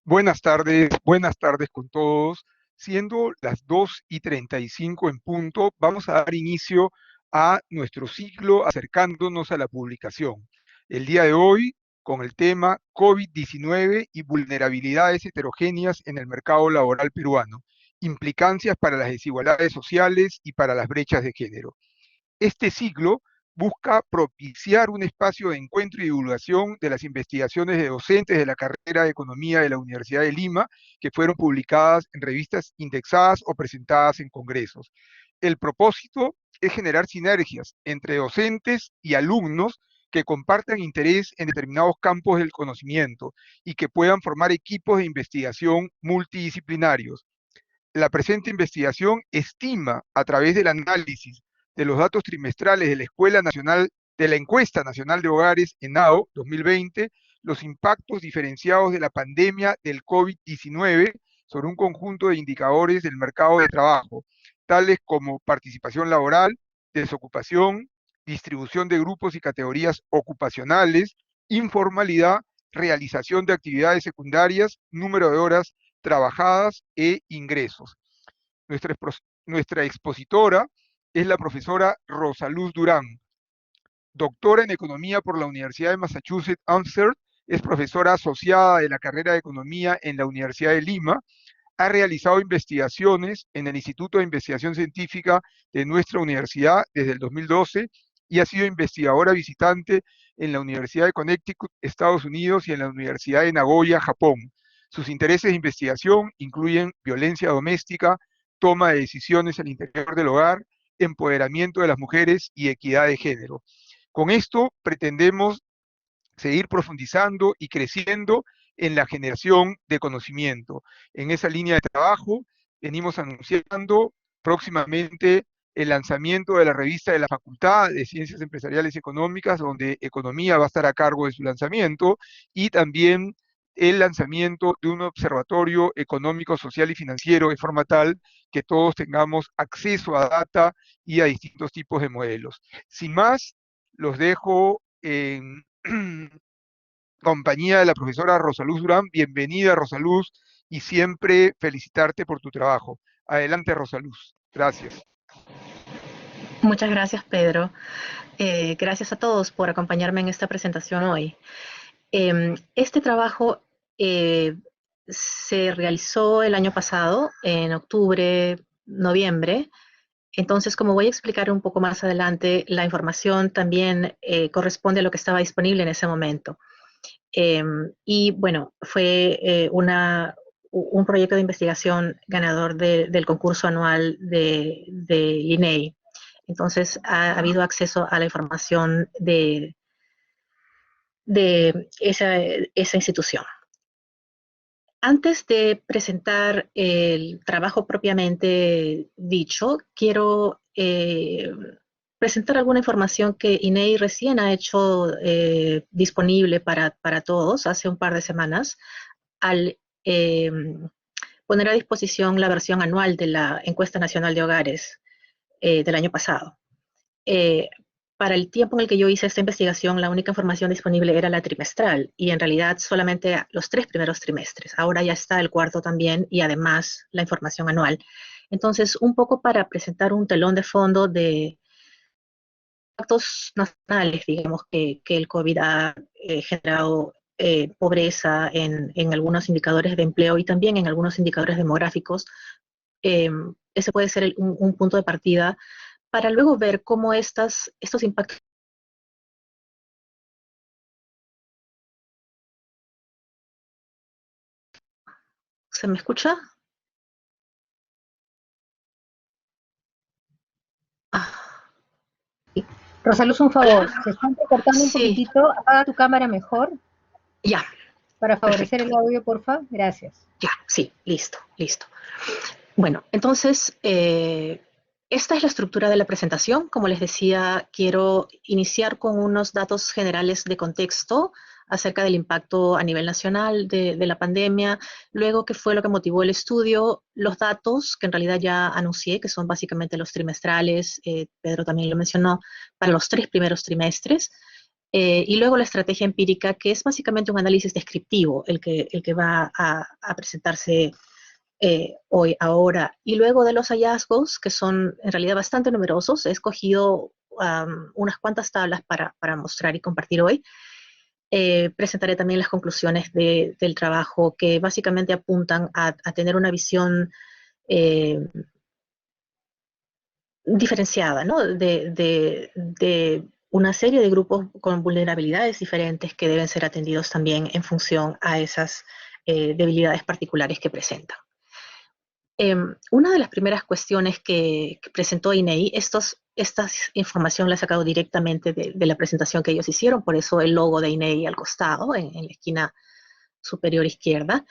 buenas tardes con todos. Siendo las 2:35 en punto, vamos a dar inicio a nuestro ciclo acercándonos a la publicación. El día de hoy, con el tema COVID-19 y vulnerabilidades heterogéneas en el mercado laboral peruano, implicancias para las desigualdades sociales y para las brechas de género. Este ciclo busca propiciar un espacio de encuentro y divulgación de las investigaciones de docentes de la carrera de Economía de la Universidad de Lima, que fueron publicadas en revistas indexadas o presentadas en congresos. El propósito es generar sinergias entre docentes y alumnos que compartan interés en determinados campos del conocimiento y que puedan formar equipos de investigación multidisciplinarios. La presente investigación estima, a través del análisis de los datos trimestrales de la Escuela Nacional, de la Encuesta Nacional de Hogares, ENAHO 2020, los impactos diferenciados de la pandemia del COVID-19 sobre un conjunto de indicadores del mercado de trabajo, tales como participación laboral, desocupación, distribución de grupos y categorías ocupacionales, informalidad, realización de actividades secundarias, número de horas trabajadas e ingresos. Nuestra, nuestra expositora es la profesora Rosaluz Durán, doctora en Economía por la Universidad de Massachusetts Amherst, es profesora asociada de la carrera de Economía en la Universidad de Lima, ha realizado investigaciones en el Instituto de Investigación Científica de nuestra universidad desde el 2012 y ha sido investigadora visitante en la Universidad de Connecticut, Estados Unidos, y en la Universidad de Nagoya, Japón. Sus intereses de investigación incluyen violencia doméstica, toma de decisiones al interior del hogar, empoderamiento de las mujeres y equidad de género. Con esto pretendemos seguir profundizando y creciendo en la generación de conocimiento. En esa línea de trabajo venimos anunciando próximamente el lanzamiento de la revista de la Facultad de Ciencias Empresariales y Económicas, donde Economía va a estar a cargo de su lanzamiento, y también el lanzamiento de un observatorio económico, social y financiero de forma tal que todos tengamos acceso a data y a distintos tipos de modelos. Sin más, los dejo en compañía de la profesora Rosaluz Durán. Bienvenida, Rosaluz, y siempre felicitarte por tu trabajo. Adelante, Rosaluz. Gracias. Muchas gracias, Pedro. Gracias a todos por acompañarme en esta presentación hoy. Este trabajo se realizó el año pasado, en octubre, noviembre. Entonces, como voy a explicar un poco más adelante, la información también corresponde a lo que estaba disponible en ese momento. Y bueno, fue un proyecto de investigación ganador del concurso anual de INEI. Entonces, ha habido acceso a la información de esa institución. Antes de presentar el trabajo propiamente dicho, quiero presentar alguna información que INEI recién ha hecho disponible para todos hace un par de semanas, al poner a disposición la versión anual de la Encuesta Nacional de Hogares del año pasado. Para el tiempo en el que yo hice esta investigación, la única información disponible era la trimestral, y en realidad solamente los 3 primeros trimestres. Ahora ya está el cuarto también, y además la información anual. Entonces, un poco para presentar un telón de fondo de impactos nacionales, digamos, que el COVID ha generado pobreza en algunos indicadores de empleo y también en algunos indicadores demográficos. Ese puede ser un punto de partida para luego ver cómo estos impactos. ¿Se me escucha? Rosaluz, un favor, se está cortando un poquitito, apaga tu cámara mejor. Ya. Para favorecer Perfecto. el audio, porfa. Gracias. Ya, sí, listo. Bueno, entonces, esta es la estructura de la presentación. Como les decía, quiero iniciar con unos datos generales de contexto acerca del impacto a nivel nacional de la pandemia, luego qué fue lo que motivó el estudio, los datos, que en realidad ya anuncié, que son básicamente los trimestrales, Pedro también lo mencionó, para los 3 primeros trimestres, Y luego la estrategia empírica, que es básicamente un análisis descriptivo, el que va a presentarse hoy, ahora. Y luego de los hallazgos, que son en realidad bastante numerosos, he escogido unas cuantas tablas para mostrar y compartir hoy. Presentaré también las conclusiones del trabajo, que básicamente apuntan a tener una visión eh, diferenciada, ¿no? De una serie de grupos con vulnerabilidades diferentes que deben ser atendidos también en función a esas debilidades particulares que presentan. Una de las primeras cuestiones que presentó INEI, esta información la he sacado directamente de la presentación que ellos hicieron, por eso el logo de INEI al costado, en la esquina superior izquierda.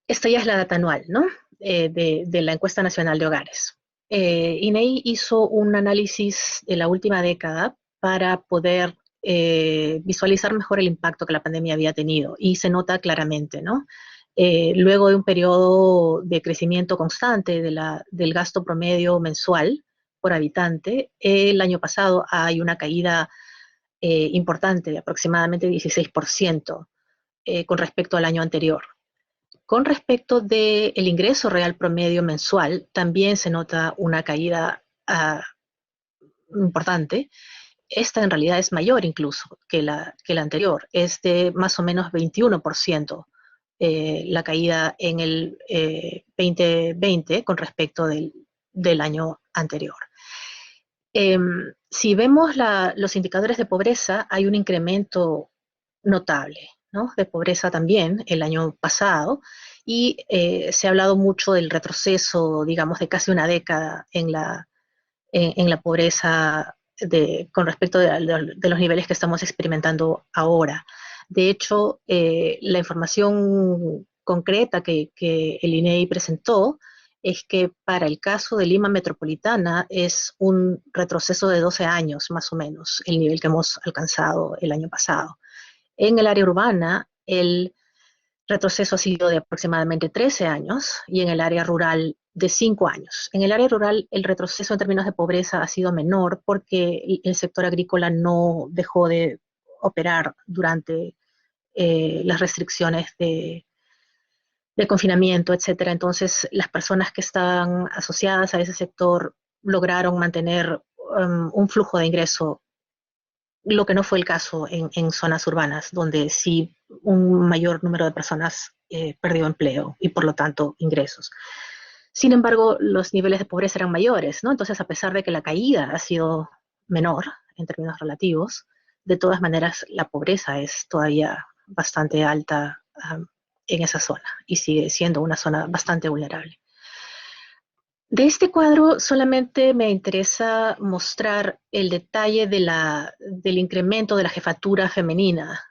Esta ya es la data anual, ¿no? De la encuesta nacional de hogares. INEI hizo un análisis de la última década para poder visualizar mejor el impacto que la pandemia había tenido, y se nota claramente, ¿no? Luego de un periodo de crecimiento constante del gasto promedio mensual por habitante, el año pasado hay una caída importante, de aproximadamente 16%, con respecto al año anterior. Con respecto del ingreso real promedio mensual, también se nota una caída importante. Esta en realidad es mayor incluso que la anterior, es de más o menos 21%, la caída en el 2020 con respecto del año anterior. Si vemos los indicadores de pobreza, hay un incremento notable, ¿no? De pobreza también el año pasado, y se ha hablado mucho del retroceso, digamos, de casi una década en la pobreza con respecto de los niveles que estamos experimentando ahora. De hecho, la información concreta que el INEI presentó es que para el caso de Lima Metropolitana es un retroceso de 12 años, más o menos, el nivel que hemos alcanzado el año pasado. En el área urbana, el retroceso ha sido de aproximadamente 13 años, y en el área rural de 5 años. En el área rural el retroceso en términos de pobreza ha sido menor porque el sector agrícola no dejó de operar durante las restricciones de confinamiento, etcétera. Entonces, las personas que estaban asociadas a ese sector lograron mantener un flujo de ingreso, lo que no fue el caso en zonas urbanas, donde sí un mayor número de personas perdió empleo y por lo tanto ingresos. Sin embargo, los niveles de pobreza eran mayores, ¿no? Entonces, a pesar de que la caída ha sido menor en términos relativos, de todas maneras la pobreza es todavía bastante alta en esa zona, y sigue siendo una zona bastante vulnerable. De este cuadro solamente me interesa mostrar el detalle del incremento de la jefatura femenina.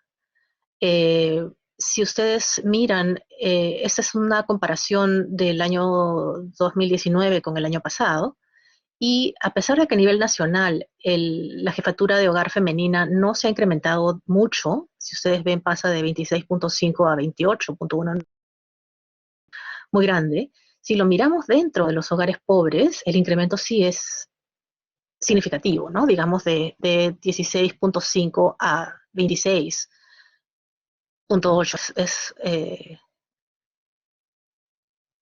Si ustedes miran, esta es una comparación del año 2019 con el año pasado, y a pesar de que a nivel nacional la jefatura de hogar femenina no se ha incrementado mucho, si ustedes ven pasa de 26.5 a 28.1, muy grande. Si lo miramos dentro de los hogares pobres, el incremento sí es significativo, ¿no? Digamos de 16.5 a 26.8, es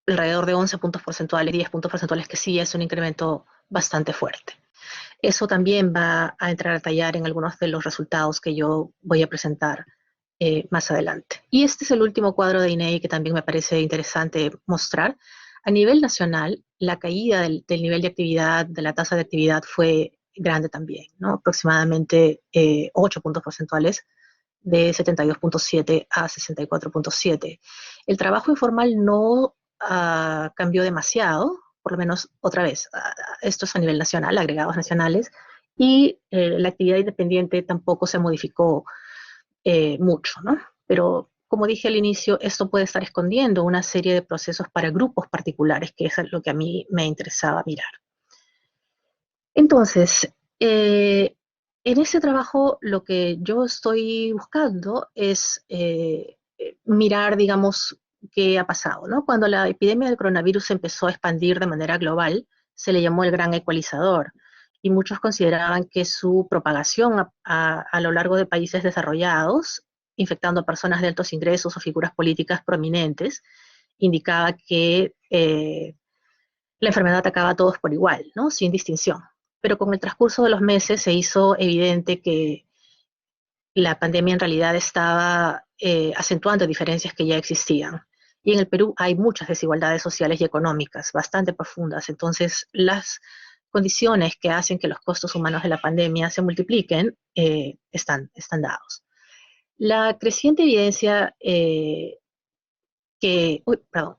alrededor de 11 puntos porcentuales, 10 puntos porcentuales, que sí es un incremento bastante fuerte. Eso también va a entrar a tallar en algunos de los resultados que yo voy a presentar más adelante. Y este es el último cuadro de INEI que también me parece interesante mostrar. A nivel nacional, la caída del nivel de actividad, de la tasa de actividad, fue grande también, ¿no? Aproximadamente 8 puntos porcentuales, de 72.7 a 64.7. El trabajo informal no cambió demasiado, por lo menos otra vez, esto es a nivel nacional, agregados nacionales, y la actividad independiente tampoco se modificó mucho, ¿no? Pero como dije al inicio, esto puede estar escondiendo una serie de procesos para grupos particulares, que es lo que a mí me interesaba mirar. Entonces, en ese trabajo lo que yo estoy buscando es mirar, digamos, qué ha pasado, ¿no? Cuando la epidemia del coronavirus empezó a expandir de manera global, se le llamó el gran ecualizador. y muchos consideraban que su propagación a lo largo de países desarrollados, infectando a personas de altos ingresos o figuras políticas prominentes, indicaba que la enfermedad atacaba a todos por igual, ¿no? Sin distinción. Pero con el transcurso de los meses se hizo evidente que la pandemia en realidad estaba acentuando diferencias que ya existían. Y en el Perú hay muchas desigualdades sociales y económicas bastante profundas. Entonces, las condiciones que hacen que los costos humanos de la pandemia se multipliquen están dados. La creciente evidencia que... Uy, perdón.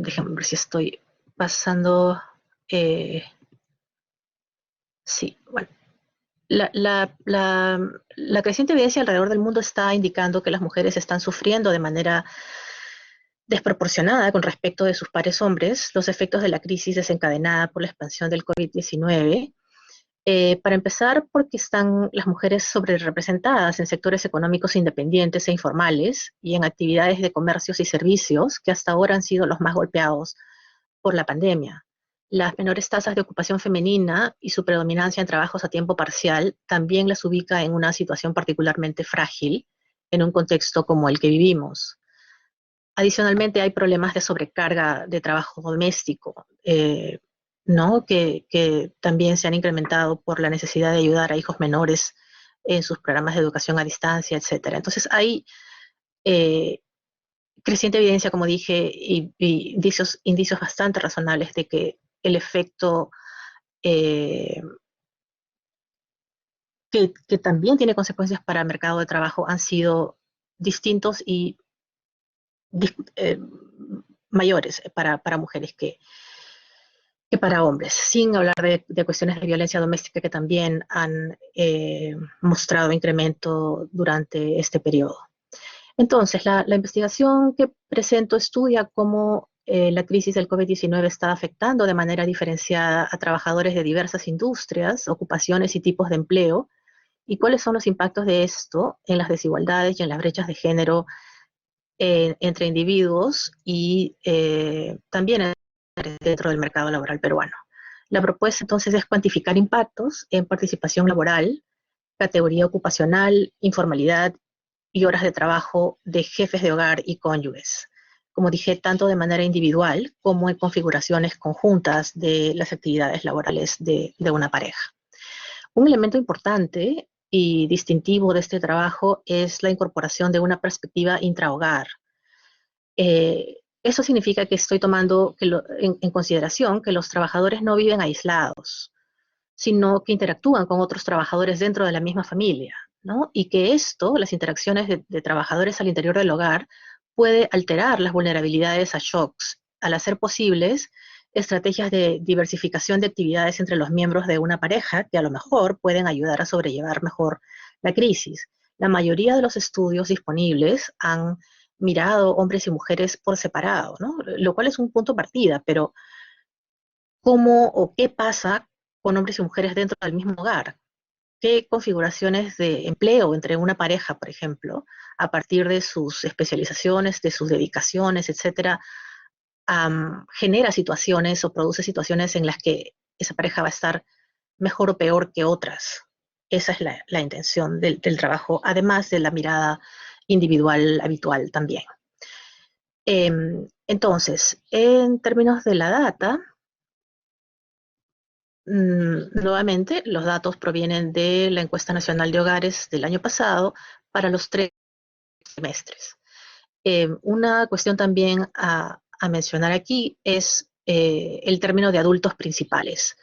Déjame ver si estoy pasando... sí, bueno. La creciente evidencia alrededor del mundo está indicando que las mujeres están sufriendo de manera desproporcionada con respecto de sus pares hombres los efectos de la crisis desencadenada por la expansión del COVID-19. Para empezar, porque están las mujeres sobrerepresentadas en sectores económicos independientes e informales y en actividades de comercios y servicios que hasta ahora han sido los más golpeados por la pandemia. Las menores tasas de ocupación femenina y su predominancia en trabajos a tiempo parcial también las ubica en una situación particularmente frágil en un contexto como el que vivimos. Adicionalmente, hay problemas de sobrecarga de trabajo doméstico, ¿no? Que también se han incrementado por la necesidad de ayudar a hijos menores en sus programas de educación a distancia, etcétera. Entonces, hay eh, creciente evidencia, como dije, y indicios bastante razonables de que el efecto eh, que también tiene consecuencias para el mercado de trabajo han sido distintos y eh, mayores para mujeres que para hombres, sin hablar de cuestiones de violencia doméstica que también han mostrado incremento durante este periodo. Entonces, la investigación que presento estudia cómo la crisis del COVID-19 está afectando de manera diferenciada a trabajadores de diversas industrias, ocupaciones y tipos de empleo, y cuáles son los impactos de esto en las desigualdades y en las brechas de género entre individuos y también dentro del mercado laboral peruano. La propuesta entonces es cuantificar impactos en participación laboral, categoría ocupacional, informalidad y horas de trabajo de jefes de hogar y cónyuges. Como dije, tanto de manera individual como en configuraciones conjuntas de las actividades laborales de una pareja. Un elemento importante y distintivo de este trabajo es la incorporación de una perspectiva intrahogar. Eso significa que estoy tomando en consideración que los trabajadores no viven aislados, sino que interactúan con otros trabajadores dentro de la misma familia, ¿no? Y que las interacciones de trabajadores al interior del hogar, puede alterar las vulnerabilidades a shocks, al hacer posibles estrategias de diversificación de actividades entre los miembros de una pareja que a lo mejor pueden ayudar a sobrellevar mejor la crisis. La mayoría de los estudios disponibles han mirado hombres y mujeres por separado, ¿no? Lo cual es un punto de partida, pero ¿cómo o qué pasa con hombres y mujeres dentro del mismo hogar? ¿Qué configuraciones de empleo entre una pareja, por ejemplo, a partir de sus especializaciones, de sus dedicaciones, etcétera, genera situaciones o produce situaciones en las que esa pareja va a estar mejor o peor que otras? Esa es la intención del trabajo, además de la mirada individual habitual también. Entonces, en términos de la data, nuevamente, los datos provienen de la encuesta nacional de hogares del año pasado para los 3 trimestres. Una cuestión también a mencionar aquí es el término de adultos principales.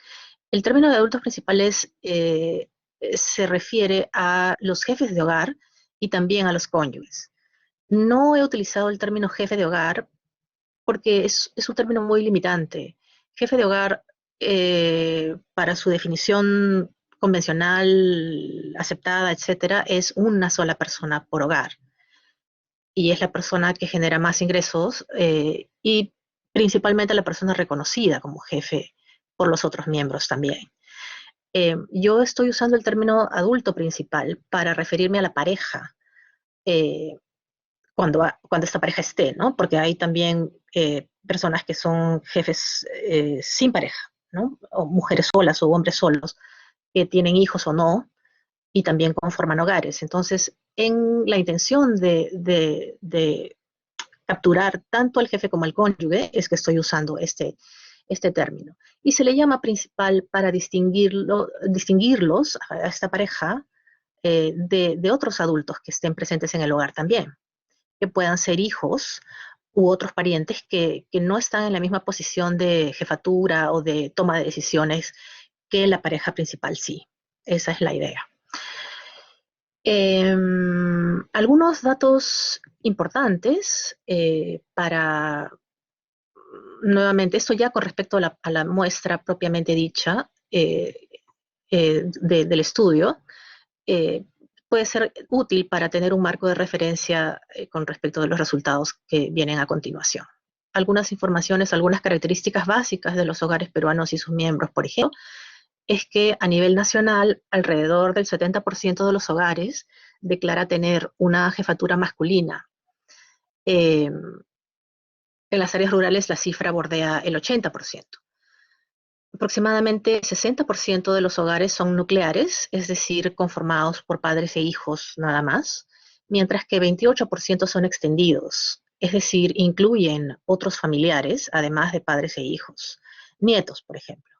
El término de adultos principales se refiere a los jefes de hogar y también a los cónyuges. No he utilizado el término jefe de hogar porque es un término muy limitante. Jefe de hogar, para su definición convencional, aceptada, etcétera, es una sola persona por hogar. Y es la persona que genera más ingresos y principalmente la persona reconocida como jefe por los otros miembros también. Yo estoy usando el término adulto principal para referirme a la pareja, eh, cuando esta pareja esté, ¿no? Porque hay también personas que son jefes sin pareja, ¿no? O mujeres solas o hombres solos que tienen hijos o no, y también conforman hogares. Entonces, en la intención de capturar tanto al jefe como al cónyuge, es que estoy usando este término. Y se le llama principal para distinguirlos a esta pareja de otros adultos que estén presentes en el hogar también, que puedan ser hijos u otros parientes que no están en la misma posición de jefatura o de toma de decisiones que la pareja principal sí. Esa es la idea. Algunos datos importantes para, nuevamente, esto ya con respecto a la muestra propiamente dicha del estudio, puede ser útil para tener un marco de referencia con respecto de los resultados que vienen a continuación. Algunas informaciones, algunas características básicas de los hogares peruanos y sus miembros, por ejemplo, es que a nivel nacional alrededor del 70% de los hogares declara tener una jefatura masculina. En las áreas rurales la cifra bordea el 80%. Aproximadamente 60% de los hogares son nucleares, es decir, conformados por padres e hijos nada más, mientras que 28% son extendidos, es decir, incluyen otros familiares, además de padres e hijos, nietos, por ejemplo,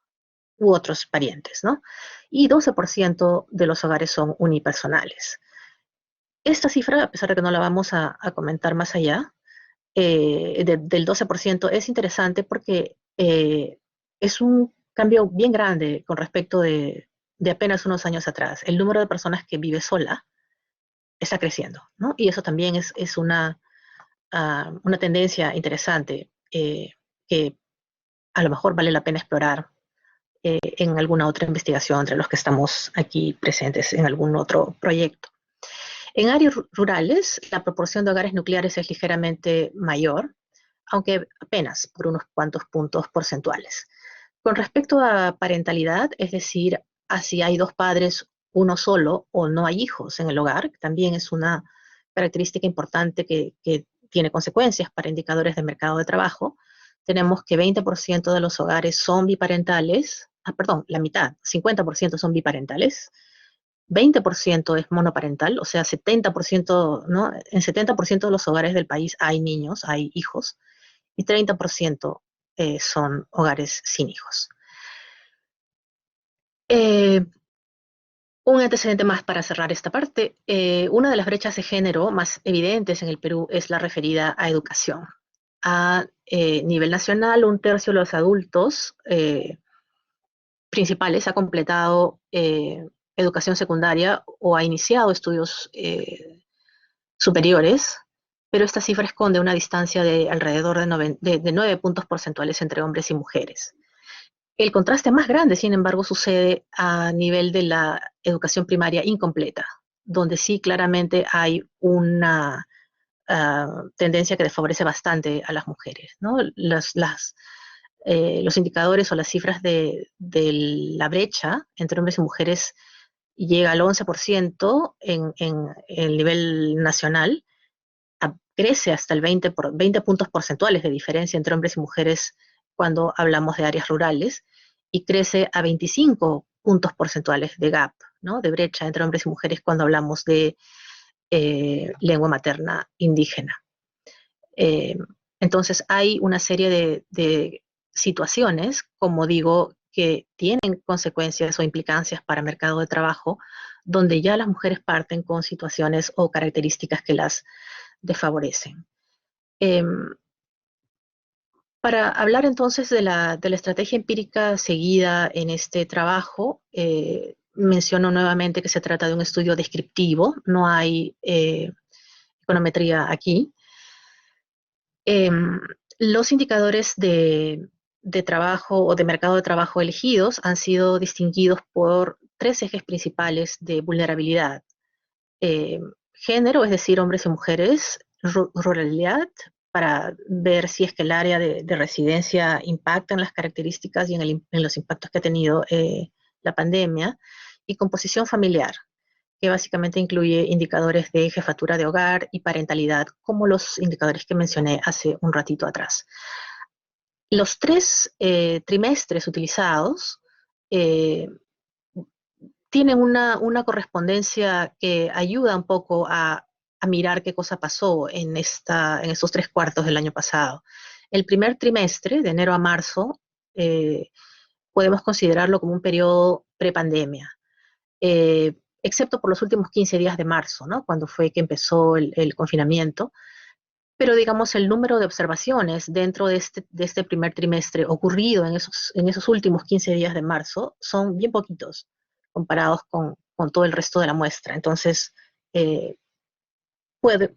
u otros parientes, ¿no? Y 12% de los hogares son unipersonales. Esta cifra, a pesar de que no la vamos a comentar más allá, del 12% es interesante porque es un cambio bien grande con respecto de apenas unos años atrás. El número de personas que vive sola está creciendo, ¿no? Y eso también es una tendencia interesante que a lo mejor vale la pena explorar en alguna otra investigación entre los que estamos aquí presentes en algún otro proyecto. En áreas rurales, la proporción de hogares nucleares es ligeramente mayor, aunque apenas por unos cuantos puntos porcentuales. Con respecto a parentalidad, es decir, a si hay dos padres, uno solo, o no hay hijos en el hogar, también es una característica importante que tiene consecuencias para indicadores de mercado de trabajo. Tenemos que 20% de los hogares son biparentales, la mitad, 50% son biparentales, 20% es monoparental, o sea, 70%, ¿no? En 70% de los hogares del país hay niños, hay hijos, y 30% son hogares sin hijos. Un antecedente más para cerrar esta parte. Una de las brechas de género más evidentes en el Perú es la referida a educación. A nivel nacional, un tercio de los adultos principales ha completado educación secundaria o ha iniciado estudios superiores, pero esta cifra esconde una distancia de alrededor de 9 puntos porcentuales entre hombres y mujeres. El contraste más grande, sin embargo, sucede a nivel de la educación primaria incompleta, donde sí claramente hay una tendencia que desfavorece bastante a las mujeres, ¿no? Los indicadores o las cifras de la brecha entre hombres y mujeres llega al 11% en el nivel nacional, crece hasta el 20 puntos porcentuales de diferencia entre hombres y mujeres cuando hablamos de áreas rurales, y crece a 25 puntos porcentuales de gap, ¿no? De brecha entre hombres y mujeres cuando hablamos de lengua materna indígena. Entonces hay una serie de situaciones, como digo, que tienen consecuencias o implicancias para el mercado de trabajo, donde ya las mujeres parten con situaciones o características que las desfavorecen. Para hablar entonces de la estrategia empírica seguida en este trabajo, menciono nuevamente que se trata de un estudio descriptivo, no hay econometría aquí. Los indicadores de trabajo o de mercado de trabajo elegidos han sido distinguidos por 3 ejes principales de vulnerabilidad. Género, es decir, hombres y mujeres; ruralidad, para ver si es que el área de residencia impacta en las características y en los impactos que ha tenido la pandemia; y composición familiar, que básicamente incluye indicadores de jefatura de hogar y parentalidad, como los indicadores que mencioné hace un ratito atrás. Los 3 trimestres utilizados eh, tienen una correspondencia que ayuda un poco a mirar qué cosa pasó en estos 3 cuartos del año pasado. El primer trimestre, de enero a marzo, eh, podemos considerarlo como un periodo prepandemia, excepto por los últimos 15 días de marzo, ¿no? Cuando fue que empezó el confinamiento. Pero digamos, el número de observaciones dentro de este primer trimestre ocurrido en esos últimos 15 días de marzo son bien poquitos comparados con todo el resto de la muestra. Entonces, eh,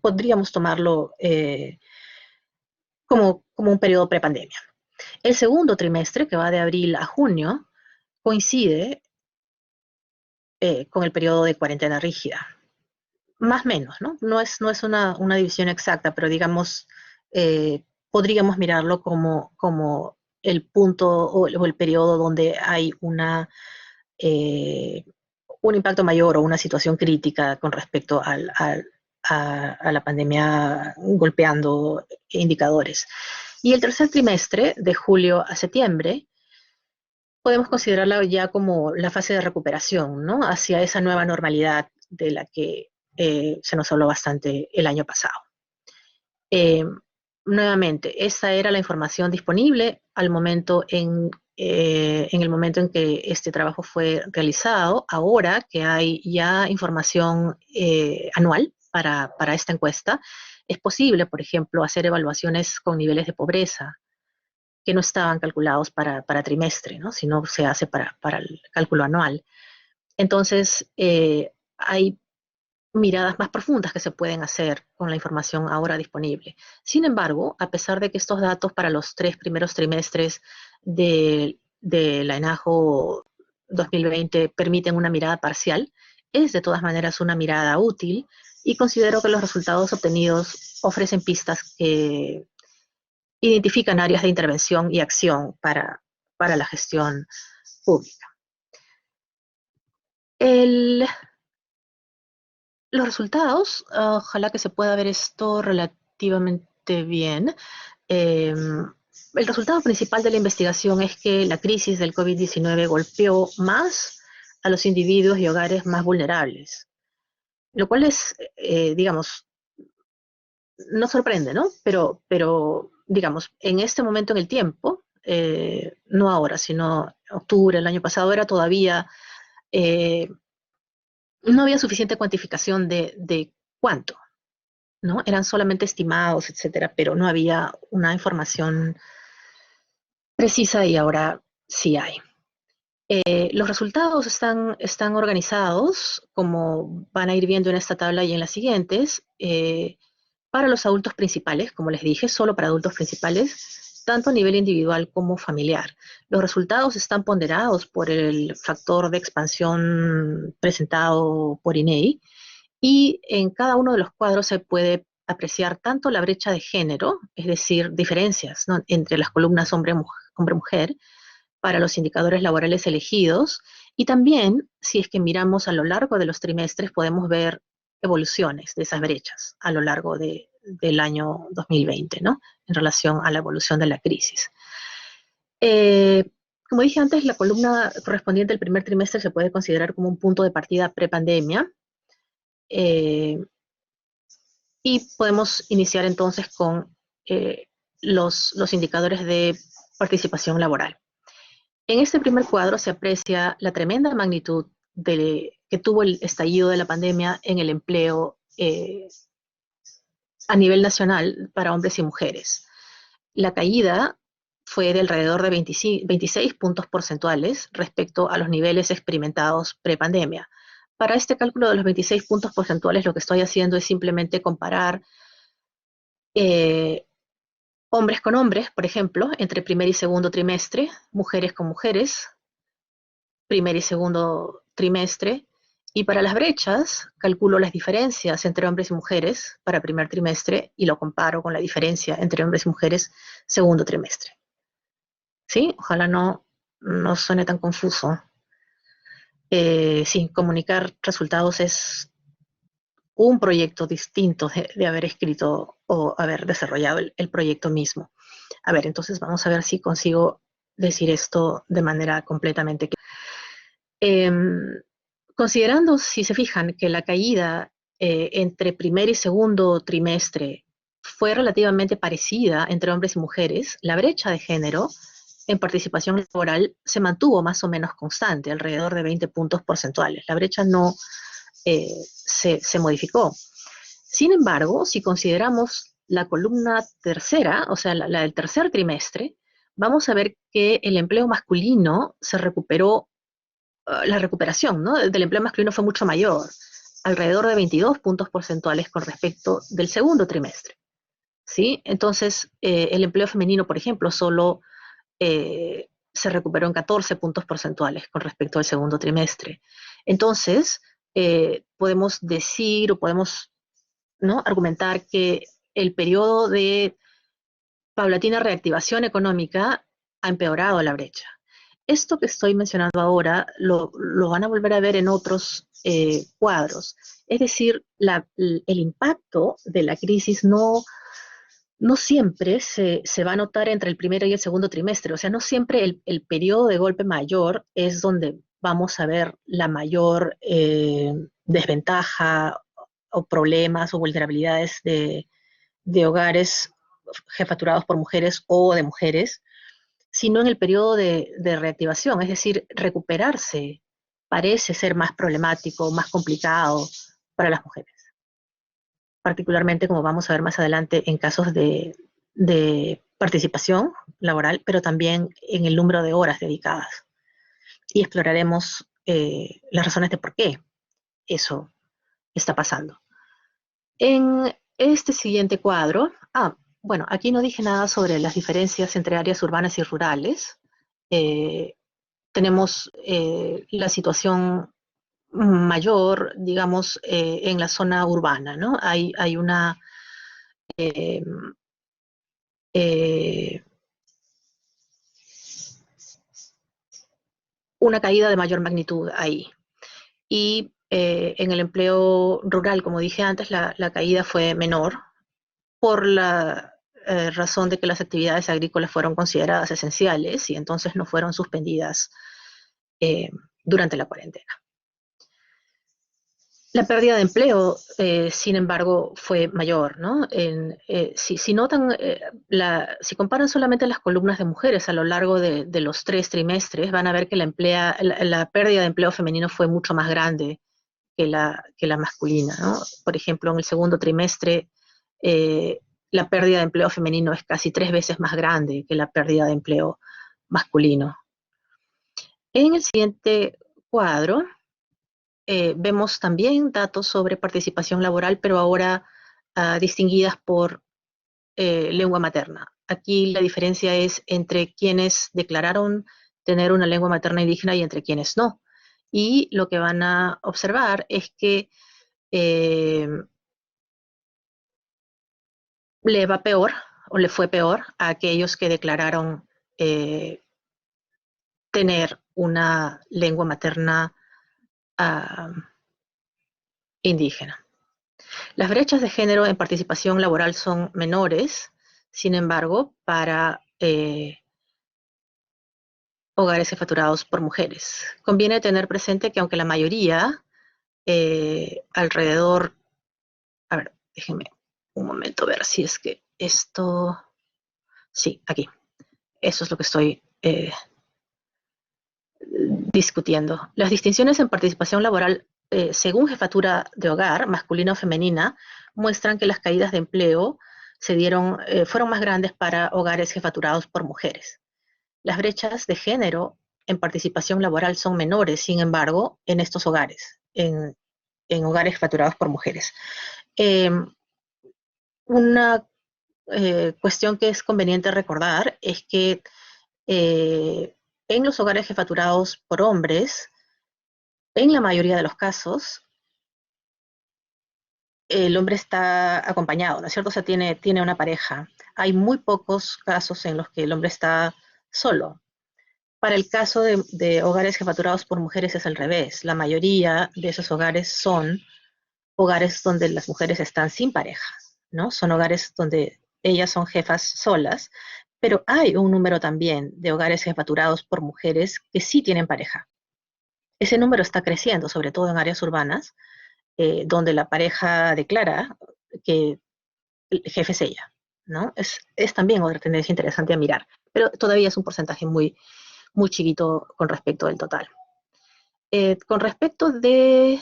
podríamos tomarlo como un periodo prepandemia. El segundo trimestre, que va de abril a junio, coincide con el periodo de cuarentena rígida. Más o menos, ¿no? No es una división exacta, pero digamos, podríamos mirarlo como el punto o el periodo donde hay un impacto mayor o una situación crítica con respecto a la pandemia golpeando indicadores. Y el tercer trimestre, de julio a septiembre, podemos considerarla ya como la fase de recuperación, ¿no? Hacia esa nueva normalidad de la que se nos habló bastante el año pasado. Eh, Nuevamente, esa era la información disponible en el momento en que este trabajo fue realizado. Ahora que hay ya información anual para esta encuesta, es posible, por ejemplo, hacer evaluaciones con niveles de pobreza que no estaban calculados para trimestre, ¿no? Sino se hace para el cálculo anual. Entonces, hay miradas más profundas que se pueden hacer con la información ahora disponible. Sin embargo, a pesar de que estos datos para los 3 primeros trimestres de la ENAJO 2020 permiten una mirada parcial, es de todas maneras una mirada útil y considero que los resultados obtenidos ofrecen pistas que identifican áreas de intervención y acción para la gestión pública. Los resultados, ojalá que se pueda ver esto relativamente bien. El resultado principal de la investigación es que la crisis del COVID-19 golpeó más a los individuos y hogares más vulnerables, lo cual es, digamos, no sorprende, ¿no? Pero, digamos, en este momento en el tiempo, no ahora, sino octubre del año pasado, era todavía, eh, no había suficiente cuantificación de cuánto, ¿no? Eran solamente estimados, etcétera, pero no había una información precisa y ahora sí hay. Los resultados están organizados, como van a ir viendo en esta tabla y en las siguientes, para los adultos principales, como les dije, solo para adultos principales, tanto a nivel individual como familiar. Los resultados están ponderados por el factor de expansión presentado por INEI y en cada uno de los cuadros se puede apreciar tanto la brecha de género, es decir, diferencias, ¿no?, entre las columnas hombre-mujer para los indicadores laborales elegidos, y también, si es que miramos a lo largo de los trimestres, podemos ver evoluciones de esas brechas a lo largo del año 2020, ¿no?, en relación a la evolución de la crisis. Como dije antes, la columna correspondiente al primer trimestre se puede considerar como un punto de partida prepandemia, y podemos iniciar entonces con los indicadores de participación laboral. En este primer cuadro se aprecia la tremenda magnitud que tuvo el estallido de la pandemia en el empleo a nivel nacional para hombres y mujeres. La caída fue de alrededor de 26 puntos porcentuales respecto a los niveles experimentados prepandemia. Para este cálculo de los 26 puntos porcentuales, lo que estoy haciendo es simplemente comparar hombres con hombres, por ejemplo, entre primer y segundo trimestre, mujeres con mujeres, primer y segundo trimestre, y para las brechas calculo las diferencias entre hombres y mujeres para primer trimestre y lo comparo con la diferencia entre hombres y mujeres segundo trimestre. ¿Sí? Ojalá no suene tan confuso. Sí, comunicar resultados es un proyecto distinto de haber escrito o haber desarrollado el proyecto mismo. A ver, entonces vamos a ver si consigo decir esto de manera completamente clara. Considerando, si se fijan, que la caída entre primer y segundo trimestre fue relativamente parecida entre hombres y mujeres, la brecha de género en participación laboral se mantuvo más o menos constante, alrededor de 20 puntos porcentuales. La brecha no se modificó. Sin embargo, si consideramos la columna tercera, o sea, la del tercer trimestre, vamos a ver que el empleo masculino se recuperó, la recuperación, ¿no?, del empleo masculino fue mucho mayor, alrededor de 22 puntos porcentuales con respecto del segundo trimestre, ¿sí? Entonces, el empleo femenino, por ejemplo, solo se recuperó en 14 puntos porcentuales con respecto al segundo trimestre. Entonces, podemos decir o podemos, ¿no?, argumentar que el periodo de paulatina reactivación económica ha empeorado la brecha. Esto que estoy mencionando ahora lo van a volver a ver en otros cuadros. Es decir, el impacto de la crisis no siempre se va a notar entre el primero y el segundo trimestre. O sea, no siempre el periodo de golpe mayor es donde vamos a ver la mayor desventaja o problemas o vulnerabilidades de hogares jefaturados por mujeres o de mujeres, sino en el periodo de reactivación. Es decir, recuperarse parece ser más problemático, más complicado para las mujeres, particularmente como vamos a ver más adelante en casos de participación laboral, pero también en el número de horas dedicadas. Y exploraremos las razones de por qué eso está pasando. En este siguiente cuadro, bueno, aquí no dije nada sobre las diferencias entre áreas urbanas y rurales. Tenemos la situación mayor, digamos, en la zona urbana, ¿no? Hay una una caída de mayor magnitud ahí. Y en el empleo rural, como dije antes, la caída fue menor por la razón de que las actividades agrícolas fueron consideradas esenciales y entonces no fueron suspendidas durante la cuarentena. La pérdida de empleo, sin embargo, fue mayor, ¿no? Si notan, si comparan solamente las columnas de mujeres a lo largo de los 3 trimestres, van a ver que la pérdida de empleo femenino fue mucho más grande que la masculina, ¿no? Por ejemplo, en el segundo trimestre, la pérdida de empleo femenino es casi 3 veces más grande que la pérdida de empleo masculino. En el siguiente cuadro, vemos también datos sobre participación laboral, pero ahora distinguidas por lengua materna. Aquí la diferencia es entre quienes declararon tener una lengua materna indígena y entre quienes no. Y lo que van a observar es que le va peor o le fue peor a aquellos que declararon tener una lengua materna indígena. Las brechas de género en participación laboral son menores, sin embargo, para hogares jefaturados por mujeres. Conviene tener presente que aunque la mayoría, alrededor, a ver, déjenme un momento ver si es que esto, sí, aquí, eso es lo que estoy discutiendo. Las distinciones en participación laboral según jefatura de hogar, masculina o femenina, muestran que las caídas de empleo fueron más grandes para hogares jefaturados por mujeres. Las brechas de género en participación laboral son menores, sin embargo, en estos hogares, en hogares jefaturados por mujeres. Una cuestión que es conveniente recordar es que en los hogares jefaturados por hombres, en la mayoría de los casos, el hombre está acompañado, ¿no es cierto? O sea, tiene una pareja. Hay muy pocos casos en los que el hombre está solo. Para el caso de hogares jefaturados por mujeres es al revés. La mayoría de esos hogares son hogares donde las mujeres están sin pareja, ¿no? Son hogares donde ellas son jefas solas, pero hay un número también de hogares jefaturados por mujeres que sí tienen pareja. Ese número está creciendo, sobre todo en áreas urbanas, donde la pareja declara que el jefe es ella, ¿no? Es también otra tendencia interesante a mirar, pero todavía es un porcentaje muy, muy chiquito con respecto del total. Con respecto de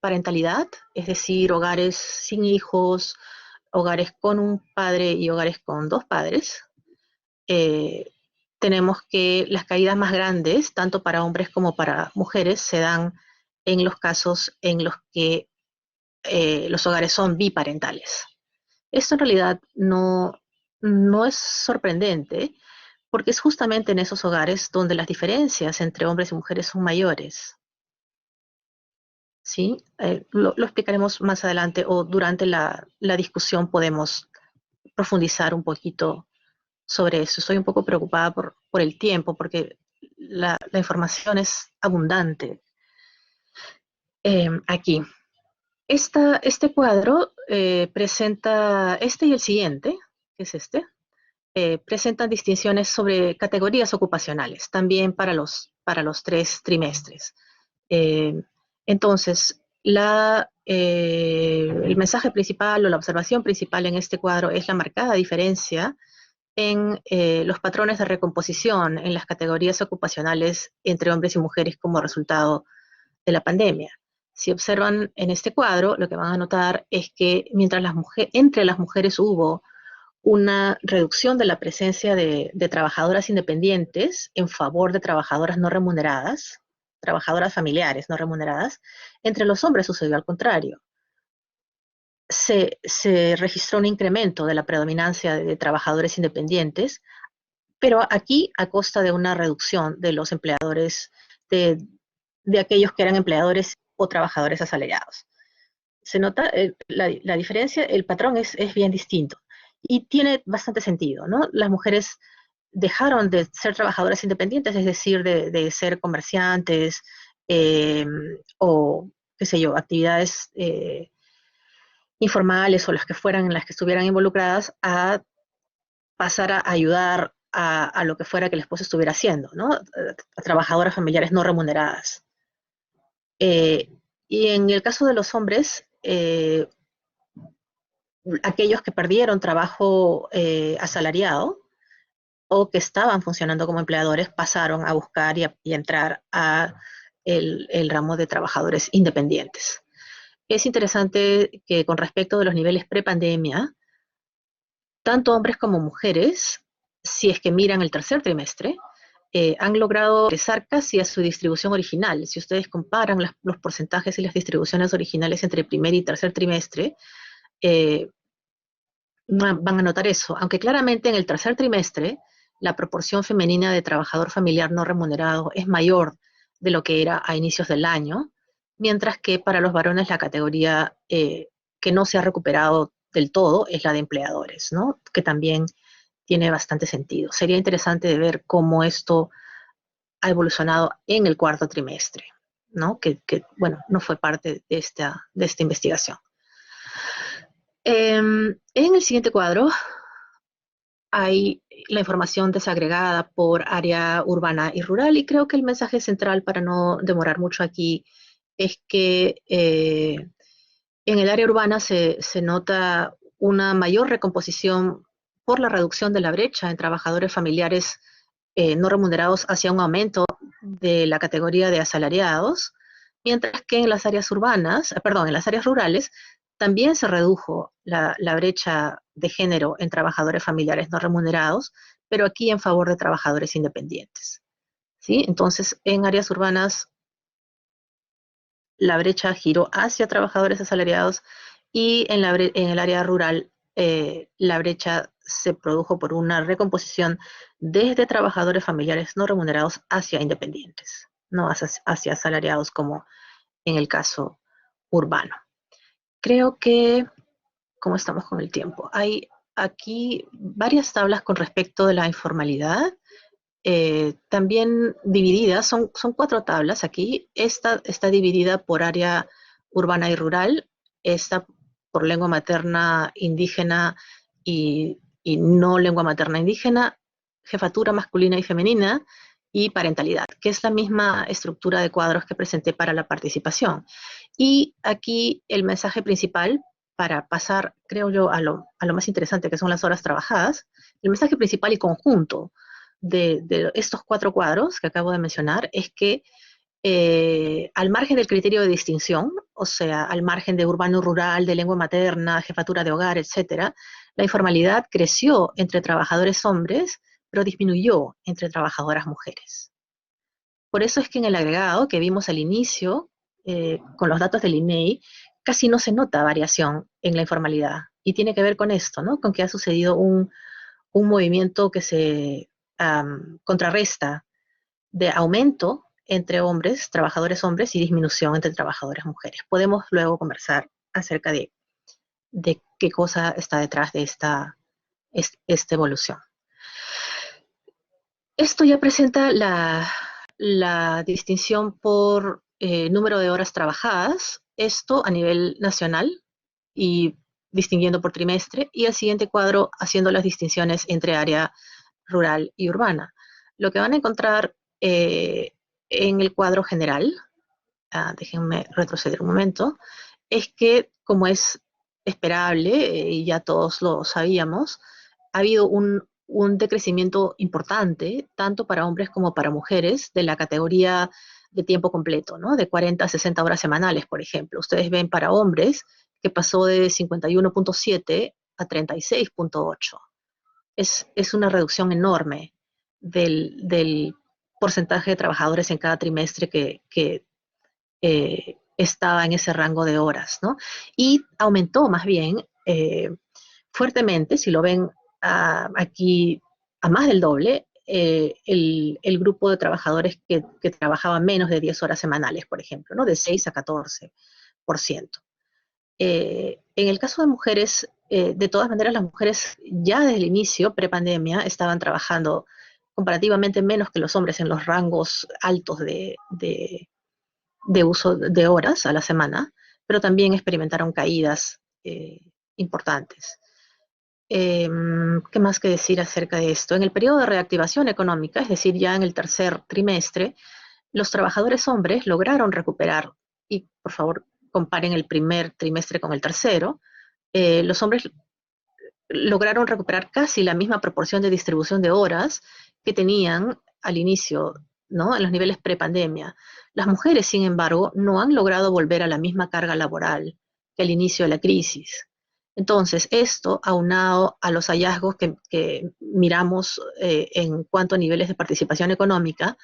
parentalidad, es decir, hogares sin hijos, hogares con un padre y hogares con dos padres, eh, tenemos que las caídas más grandes, tanto para hombres como para mujeres, se dan en los casos en los que los hogares son biparentales. Esto en realidad no es sorprendente, porque es justamente en esos hogares donde las diferencias entre hombres y mujeres son mayores. ¿Sí? Lo explicaremos más adelante o durante la discusión podemos profundizar un poquito sobre eso. Estoy un poco preocupada por el tiempo porque la información es abundante aquí. Este cuadro presenta, este y el siguiente, que es este, presentan distinciones sobre categorías ocupacionales, también para los 3 trimestres. Eh, entonces, el mensaje principal o la observación principal en este cuadro es la marcada diferencia en los patrones de recomposición en las categorías ocupacionales entre hombres y mujeres como resultado de la pandemia. Si observan en este cuadro, lo que van a notar es que mientras entre las mujeres hubo una reducción de la presencia de trabajadoras independientes en favor de trabajadoras no remuneradas, trabajadoras familiares no remuneradas, entre los hombres sucedió al contrario. Se registró un incremento de la predominancia de trabajadores independientes, pero aquí a costa de una reducción de los empleadores, de aquellos que eran empleadores o trabajadores asalariados. Se nota la diferencia, el patrón es bien distinto y tiene bastante sentido, ¿no? Las mujeres dejaron de ser trabajadoras independientes, es decir, de ser comerciantes o, qué sé yo, actividades informales o las que fueran en las que estuvieran involucradas, a pasar a ayudar a lo que fuera que el esposo estuviera haciendo, ¿no? A trabajadoras familiares no remuneradas. Y en el caso de los hombres, aquellos que perdieron trabajo asalariado o que estaban funcionando como empleadores pasaron a buscar y entrar a el ramo de trabajadores independientes. Es interesante que con respecto de los niveles prepandemia, tanto hombres como mujeres, si es que miran el tercer trimestre, han logrado regresar casi a su distribución original. Si ustedes comparan los porcentajes y las distribuciones originales entre primer y tercer trimestre, eh, van a notar eso, aunque claramente en el tercer trimestre la proporción femenina de trabajador familiar no remunerado es mayor de lo que era a inicios del año, mientras que para los varones la categoría que no se ha recuperado del todo es la de empleadores, ¿no? Que también tiene bastante sentido. Sería interesante de ver cómo esto ha evolucionado en el cuarto trimestre, ¿no? Bueno, no fue parte de esta investigación. En el siguiente cuadro hay la información desagregada por área urbana y rural, y creo que el mensaje central, para no demorar mucho aquí, es que en el área urbana se nota una mayor recomposición por la reducción de la brecha en trabajadores familiares no remunerados hacia un aumento de la categoría de asalariados, mientras que en las áreas urbanas, perdón, en las áreas rurales, también se redujo la brecha de género en trabajadores familiares no remunerados, pero aquí en favor de trabajadores independientes. ¿Sí? Entonces, en áreas urbanas, la brecha giró hacia trabajadores asalariados y en el área rural, la brecha se produjo por una recomposición desde trabajadores familiares no remunerados hacia independientes, no hacia asalariados como en el caso urbano. Creo que, ¿cómo estamos con el tiempo? Hay aquí varias tablas con respecto de la informalidad, también divididas, son 4 tablas aquí. Esta está dividida por área urbana y rural, esta por lengua materna indígena y y no lengua materna indígena, jefatura masculina y femenina, y parentalidad, que es la misma estructura de cuadros que presenté para la participación. Y aquí el mensaje principal, para pasar, creo yo, a lo más interesante, que son las horas trabajadas, el mensaje principal y conjunto de estos 4 cuadros que acabo de mencionar es que al margen del criterio de distinción, o sea, al margen de urbano-rural, de lengua materna, jefatura de hogar, etcétera, la informalidad creció entre trabajadores hombres, pero disminuyó entre trabajadoras mujeres. Por eso es que en el agregado que vimos al inicio, con los datos del INEI, casi no se nota variación en la informalidad. Y tiene que ver con esto, ¿no? Con que ha sucedido un movimiento que se contrarresta de aumento entre hombres, trabajadores hombres, y disminución entre trabajadoras mujeres. Podemos luego conversar acerca de qué cosa está detrás de esta evolución. Esto ya presenta la distinción por número de horas trabajadas, esto a nivel nacional y distinguiendo por trimestre, y el siguiente cuadro haciendo las distinciones entre área rural y urbana. Lo que van a encontrar en el cuadro general, déjenme retroceder un momento, es que, como es esperable, y ya todos lo sabíamos, ha habido un decrecimiento importante, tanto para hombres como para mujeres, de la categoría de tiempo completo, ¿no? De 40 a 60 horas semanales, por ejemplo. Ustedes ven para hombres que pasó de 51.7 a 36.8. Es una reducción enorme del porcentaje de trabajadores en cada trimestre que estaba en ese rango de horas, ¿no? Y aumentó más bien fuertemente, si lo ven aquí a más del doble, el grupo de trabajadores que trabajaban menos de 10 horas semanales, por ejemplo, ¿no? De 6 a 14%. En el caso de mujeres, de todas maneras, las mujeres ya desde el inicio, prepandemia, estaban trabajando comparativamente menos que los hombres en los rangos altos de uso de horas a la semana, pero también experimentaron caídas importantes. ¿Qué más que decir acerca de esto? En el periodo de reactivación económica, es decir, ya en el tercer trimestre, los trabajadores hombres lograron recuperar, y por favor comparen el primer trimestre con el tercero, los hombres lograron recuperar casi la misma proporción de distribución de horas que tenían al inicio, ¿no? En los niveles prepandemia. Las mujeres, sin embargo, no han logrado volver a la misma carga laboral que al inicio de la crisis. Entonces, esto, aunado a los hallazgos que miramos en cuanto a niveles de participación económica,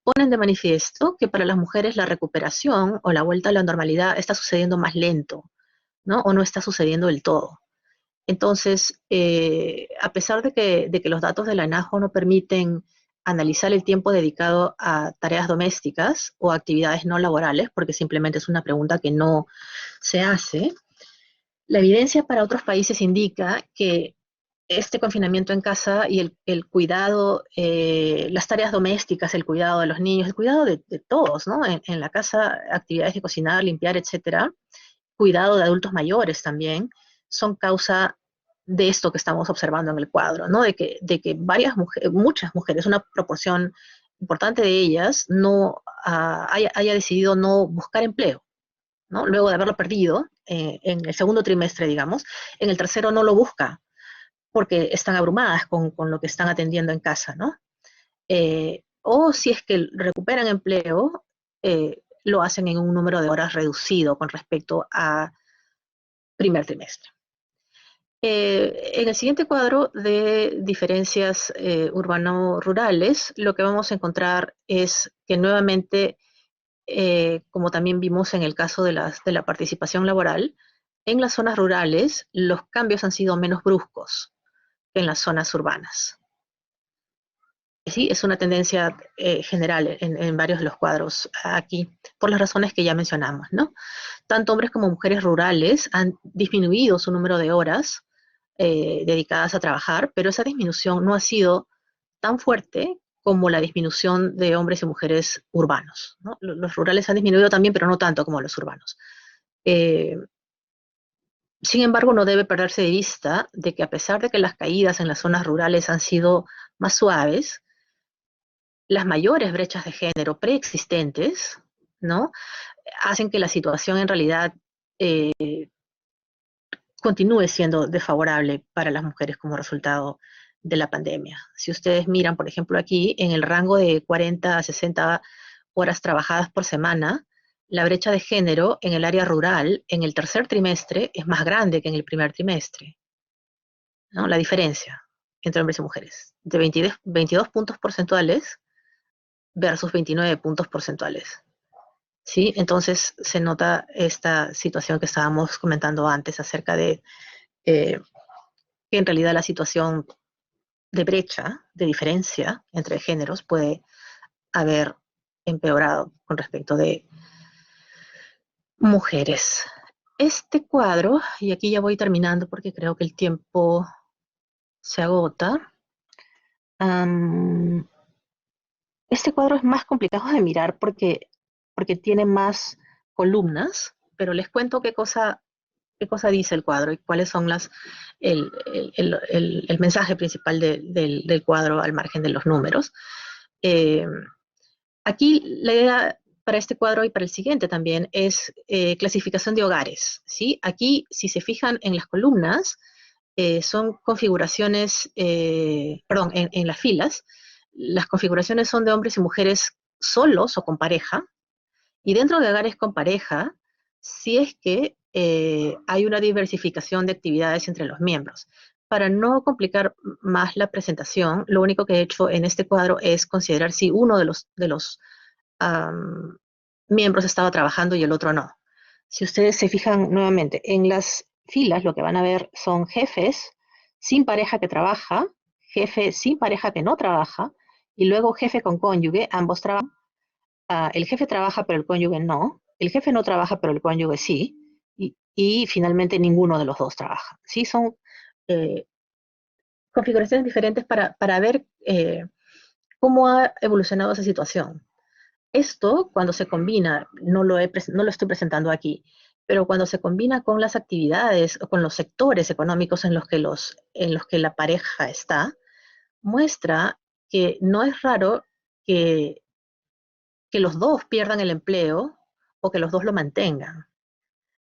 ponen de manifiesto que para las mujeres la recuperación o la vuelta a la normalidad está sucediendo más lento, ¿no? O no está sucediendo del todo. Entonces, a pesar de que los datos de la ANAJO no permiten analizar el tiempo dedicado a tareas domésticas o actividades no laborales, porque simplemente es una pregunta que no se hace, la evidencia para otros países indica que este confinamiento en casa y el cuidado, las tareas domésticas, el cuidado de los niños, el cuidado de todos, ¿no? En la casa, actividades de cocinar, limpiar, etcétera, cuidado de adultos mayores también, son causa de esto que estamos observando en el cuadro, ¿no? De que muchas mujeres, una proporción importante de ellas, no haya decidido no buscar empleo, ¿no? Luego de haberlo perdido en el segundo trimestre, digamos, en el tercero no lo busca porque están abrumadas con lo que están atendiendo en casa, ¿no? O si es que recuperan empleo, lo hacen en un número de horas reducido con respecto a primer trimestre. En el siguiente cuadro de diferencias urbano-rurales, lo que vamos a encontrar es que nuevamente, como también vimos en el caso de la participación laboral, en las zonas rurales los cambios han sido menos bruscos que en las zonas urbanas. Sí, es una tendencia general en varios de los cuadros aquí, por las razones que ya mencionamos, ¿no? Tanto hombres como mujeres rurales han disminuido su número de horas dedicadas a trabajar, pero esa disminución no ha sido tan fuerte como la disminución de hombres y mujeres urbanos, ¿no? Los rurales han disminuido también, pero no tanto como los urbanos. Sin embargo, no debe perderse de vista de que a pesar de que las caídas en las zonas rurales han sido más suaves, las mayores brechas de género preexistentes, ¿no?, hacen que la situación en realidad continúe siendo desfavorable para las mujeres como resultado de la pandemia. Si ustedes miran, por ejemplo, aquí en el rango de 40 a 60 horas trabajadas por semana, la brecha de género en el área rural en el tercer trimestre es más grande que en el primer trimestre, ¿no? La diferencia entre hombres y mujeres, de 22 puntos porcentuales versus 29 puntos porcentuales. ¿Sí? Entonces se nota esta situación que estábamos comentando antes acerca de que en realidad la situación de brecha, de diferencia entre géneros puede haber empeorado con respecto de mujeres. Este cuadro, y aquí ya voy terminando porque creo que el tiempo se agota, este cuadro es más complicado de mirar porque tiene más columnas, pero les cuento qué cosa dice el cuadro y cuáles son el mensaje principal del cuadro al margen de los números. Eh, Aquí la idea para este cuadro y para el siguiente también es clasificación de hogares, ¿sí? Aquí, si se fijan en las columnas, son configuraciones, perdón, en las filas, las configuraciones son de hombres y mujeres solos o con pareja, y dentro de hogares con pareja, si es que hay una diversificación de actividades entre los miembros. Para no complicar más la presentación, lo único que he hecho en este cuadro es considerar si uno de los miembros estaba trabajando y el otro no. Si ustedes se fijan nuevamente en las filas, lo que van a ver son jefes sin pareja que trabaja, jefe sin pareja que no trabaja, y luego jefe con cónyuge, ambos trabajan. El jefe trabaja pero el cónyuge no, el jefe no trabaja pero el cónyuge sí, y finalmente ninguno de los dos trabaja. ¿Sí? Son eh, configuraciones diferentes para ver cómo ha evolucionado esa situación. Esto, cuando se combina, no lo estoy presentando aquí, pero cuando se combina con las actividades o con los sectores económicos en los que la pareja está, muestra que no es raro que, que los dos pierdan el empleo o que los dos lo mantengan.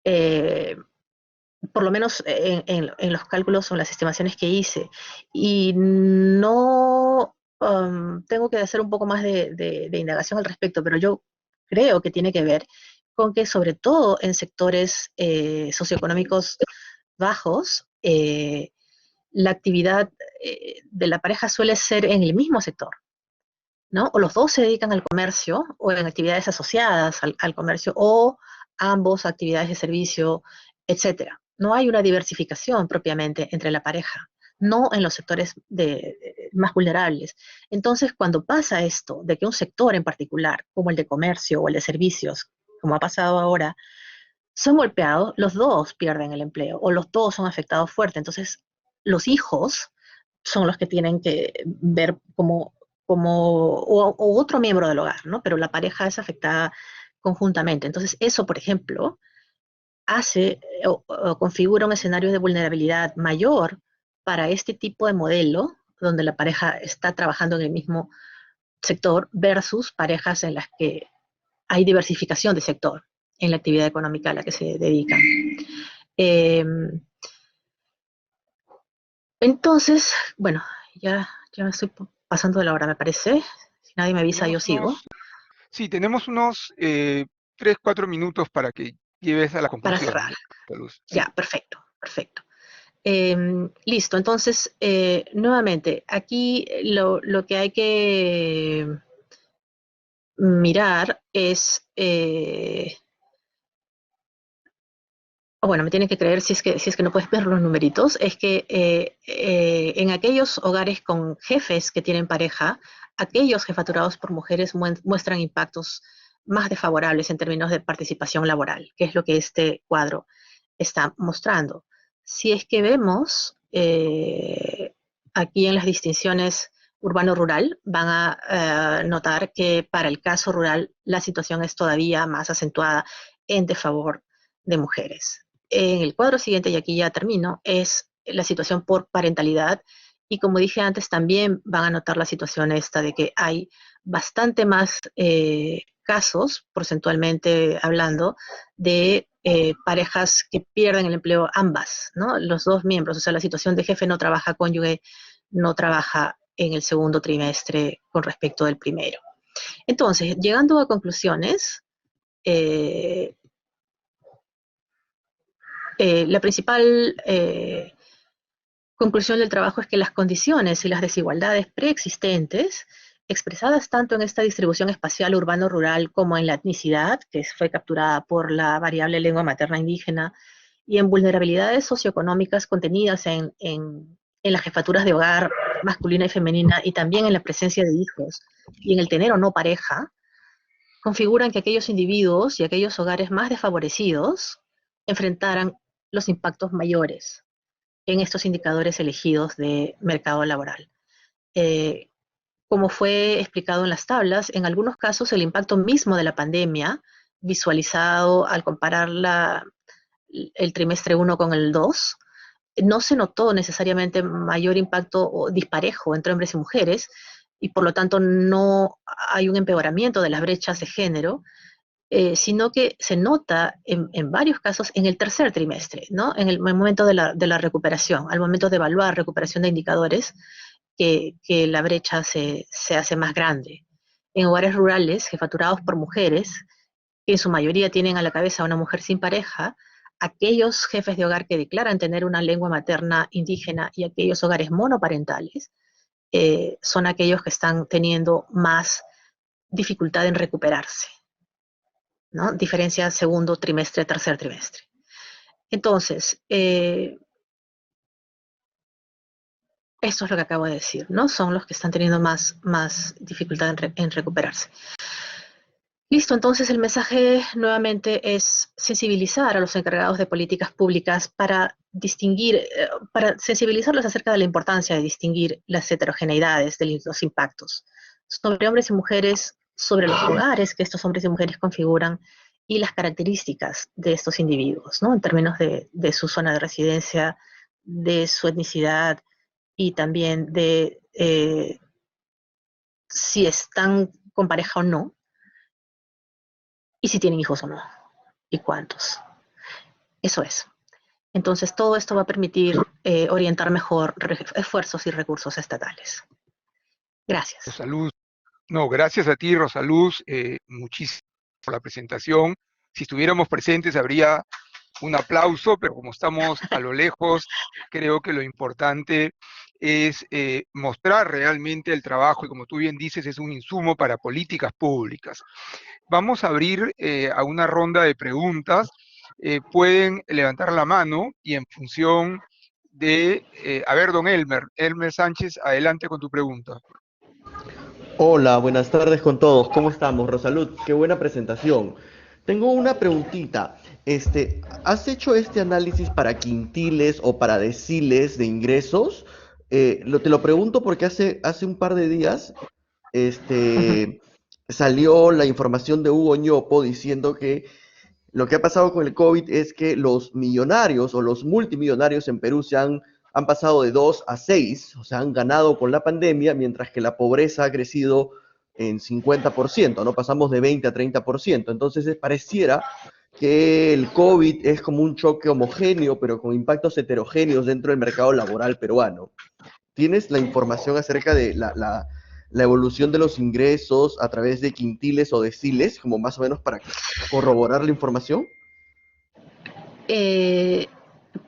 Eh, por lo menos en los cálculos o en las estimaciones que hice. Y no tengo que hacer un poco más de indagación al respecto, pero yo creo que tiene que ver con que sobre todo en sectores socioeconómicos bajos, la actividad de la pareja suele ser en el mismo sector, ¿no? O los dos se dedican al comercio o en actividades asociadas al comercio o ambos actividades de servicio, etcétera. No hay una diversificación propiamente entre la pareja, no en los sectores más vulnerables. Entonces, cuando pasa esto, de que un sector en particular, como el de comercio o el de servicios, como ha pasado ahora, son golpeados, los dos pierden el empleo o los dos son afectados fuerte. Entonces, los hijos son los que tienen que ver o otro miembro del hogar, ¿no? Pero la pareja es afectada conjuntamente. Entonces, eso, por ejemplo, hace o configura un escenario de vulnerabilidad mayor para este tipo de modelo, donde la pareja está trabajando en el mismo sector, versus parejas en las que hay diversificación de sector en la actividad económica a la que se dedican. Eh, entonces, bueno, ya me estoy pasando de la hora, me parece. Si nadie me avisa, yo sigo. Tenemos unos 3, 4 minutos para que lleves a la Para conclusión. cerrar. Sí. Ya, perfecto. Listo, entonces, nuevamente, aquí lo que hay que mirar es, bueno, me tienen que creer si es que no puedes ver los numeritos, es que en aquellos hogares con jefes que tienen pareja, aquellos jefaturados por mujeres muestran impactos más desfavorables en términos de participación laboral, que es lo que este cuadro está mostrando. Si es que vemos aquí en las distinciones urbano-rural, van a notar que para el caso rural la situación es todavía más acentuada en desfavor de mujeres. en el cuadro siguiente, y aquí ya termino, es la situación por parentalidad. Y como dije antes, también van a notar la situación esta de que hay bastante más casos, porcentualmente hablando, de parejas que pierden el empleo ambas, ¿no? Los dos miembros, o sea, la situación de jefe no trabaja, cónyuge no trabaja en el segundo trimestre con respecto del primero. Entonces, llegando a conclusiones, eh, la principal conclusión del trabajo es que las condiciones y las desigualdades preexistentes, expresadas tanto en esta distribución espacial urbano-rural como en la etnicidad, que fue capturada por la variable lengua materna indígena, y en vulnerabilidades socioeconómicas contenidas en las jefaturas de hogar masculina y femenina, y también en la presencia de hijos, y en el tener o no pareja, configuran que aquellos individuos y aquellos hogares más desfavorecidos enfrentaran los impactos mayores en estos indicadores elegidos de mercado laboral. Eh, Como fue explicado en las tablas, en algunos casos el impacto mismo de la pandemia, visualizado al comparar el trimestre 1 con el 2, no se notó necesariamente mayor impacto o disparejo entre hombres y mujeres, y por lo tanto no hay un empeoramiento de las brechas de género, sino que se nota en varios casos en el tercer trimestre, ¿no? En el momento de la recuperación, al momento de evaluar recuperación de indicadores, que la brecha se hace más grande. En hogares rurales, jefaturados por mujeres, que en su mayoría tienen a la cabeza a una mujer sin pareja, aquellos jefes de hogar que declaran tener una lengua materna indígena y aquellos hogares monoparentales, son aquellos que están teniendo más dificultad en recuperarse, ¿no? Diferencia segundo trimestre, tercer trimestre. Entonces, esto es lo que acabo de decir, ¿no? Son los que están teniendo más dificultad en recuperarse. Listo, entonces el mensaje nuevamente es sensibilizar a los encargados de políticas públicas para distinguir, para sensibilizarlos acerca de la importancia de distinguir las heterogeneidades de los impactos sobre hombres y mujeres, sobre los hogares que estos hombres y mujeres configuran y las características de estos individuos, ¿no? En términos de su zona de residencia, de su etnicidad y también de si están con pareja o no, y si tienen hijos o no, y cuántos. Eso es. Entonces, todo esto va a permitir orientar mejor esfuerzos y recursos estatales. Gracias. Rosaluz, no, gracias a ti, Rosaluz, muchísimas por la presentación. Si estuviéramos presentes habría un aplauso, pero como estamos a lo lejos, creo que lo importante es mostrar realmente el trabajo y como tú bien dices, es un insumo para políticas públicas. Vamos a abrir a una ronda de preguntas. Pueden levantar la mano y en función de, a ver, don Elmer Sánchez, adelante con tu pregunta. Hola, buenas tardes con todos. ¿Cómo estamos, Rosalud? Qué buena presentación. Tengo una preguntita. ¿Has hecho este análisis para quintiles o para deciles de ingresos? Te lo pregunto porque hace un par de días salió la información de Hugo Ñopo diciendo que lo que ha pasado con el COVID es que los millonarios o los multimillonarios en Perú han pasado de 2 a 6, o sea, han ganado con la pandemia, mientras que la pobreza ha crecido en 50%, ¿no? Pasamos de 20 a 30%. Entonces, pareciera que el COVID es como un choque homogéneo, pero con impactos heterogéneos dentro del mercado laboral peruano. ¿Tienes la información acerca de la evolución de los ingresos a través de quintiles o deciles, como más o menos para corroborar la información?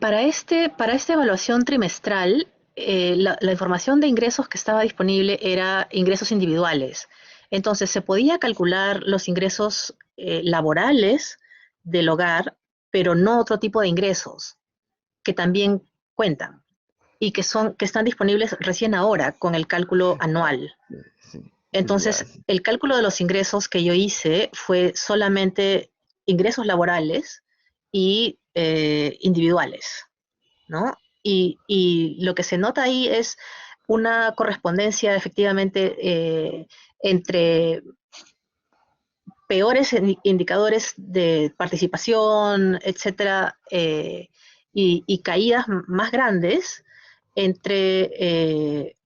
Para esta evaluación trimestral, la información de ingresos que estaba disponible era ingresos individuales. Entonces, se podía calcular los ingresos laborales del hogar, pero no otro tipo de ingresos que también cuentan y que están disponibles recién ahora con el cálculo anual. Sí, Entonces, el cálculo de los ingresos que yo hice fue solamente ingresos laborales y individuales, ¿no? Y lo que se nota ahí es una correspondencia efectivamente entre peores indicadores de participación, etcétera, y caídas más grandes entre,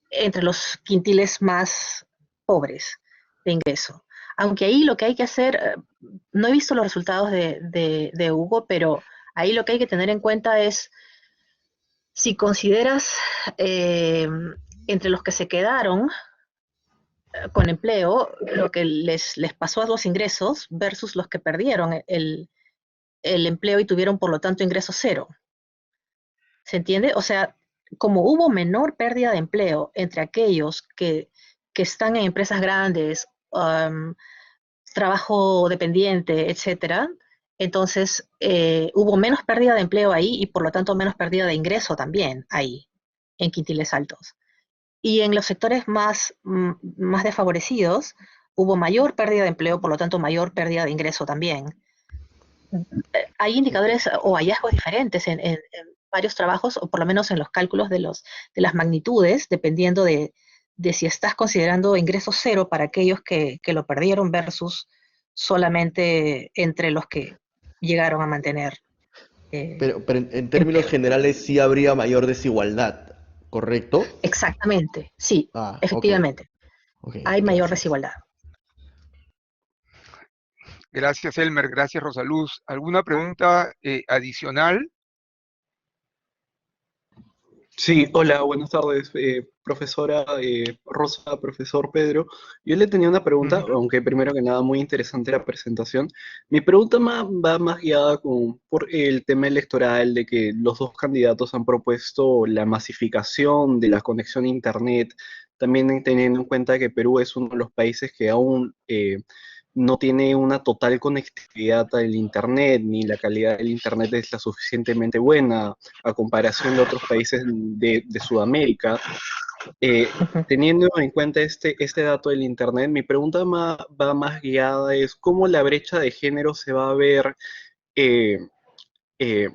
entre los quintiles más pobres de ingreso. Aunque ahí lo que hay que hacer, no he visto los resultados de Hugo, pero ahí lo que hay que tener en cuenta es si consideras entre los que se quedaron con empleo, lo que les pasó a los ingresos versus los que perdieron el empleo y tuvieron por lo tanto ingreso cero. ¿Se entiende? O sea, como hubo menor pérdida de empleo entre aquellos que están en empresas grandes, trabajo dependiente, etcétera, entonces hubo menos pérdida de empleo ahí y por lo tanto menos pérdida de ingreso también ahí, en quintiles altos. Y en los sectores más desfavorecidos hubo mayor pérdida de empleo, por lo tanto mayor pérdida de ingreso también. Hay indicadores o hallazgos diferentes en varios trabajos, o por lo menos en los cálculos de las magnitudes, dependiendo de si estás considerando ingreso cero para aquellos que lo perdieron versus solamente entre los que llegaron a mantener Pero en términos empleo. generales sí habría mayor desigualdad, ¿correcto? Exactamente, sí, Ah, ok, efectivamente, ok, hay mayor gracias. desigualdad. Gracias, Elmer. Gracias, Rosaluz. ¿Alguna pregunta adicional? Sí, hola, buenas tardes, profesora Rosa, profesor Pedro. Yo le tenía una pregunta, Ujú. aunque primero que nada muy interesante la presentación. Mi pregunta va más guiada por el tema electoral de que los dos candidatos han propuesto la masificación de la conexión a Internet, también teniendo en cuenta que Perú es uno de los países que aún no tiene una total conectividad al Internet, ni la calidad del Internet es la suficientemente buena a comparación de otros países de Sudamérica. Teniendo en cuenta este dato del Internet, mi pregunta va más guiada es cómo la brecha de género se va a ver eh,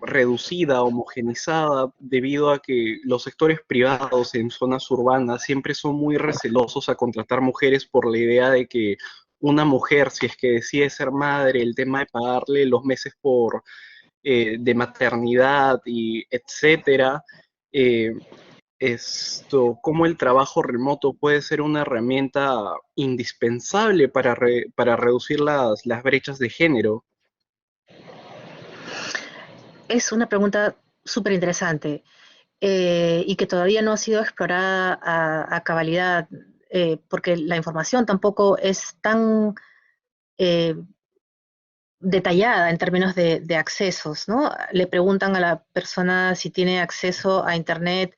reducida, homogenizada, debido a que los sectores privados en zonas urbanas siempre son muy recelosos a contratar mujeres por la idea de que una mujer, si es que decide ser madre, el tema de pagarle los meses de maternidad y etcétera, eh, cómo el trabajo remoto puede ser una herramienta indispensable para reducir las brechas de género. Es una pregunta súper interesante y que todavía no ha sido explorada a cabalidad, porque la información tampoco es tan eh, detallada en términos de accesos, ¿no? Le preguntan a la persona si tiene acceso a Internet,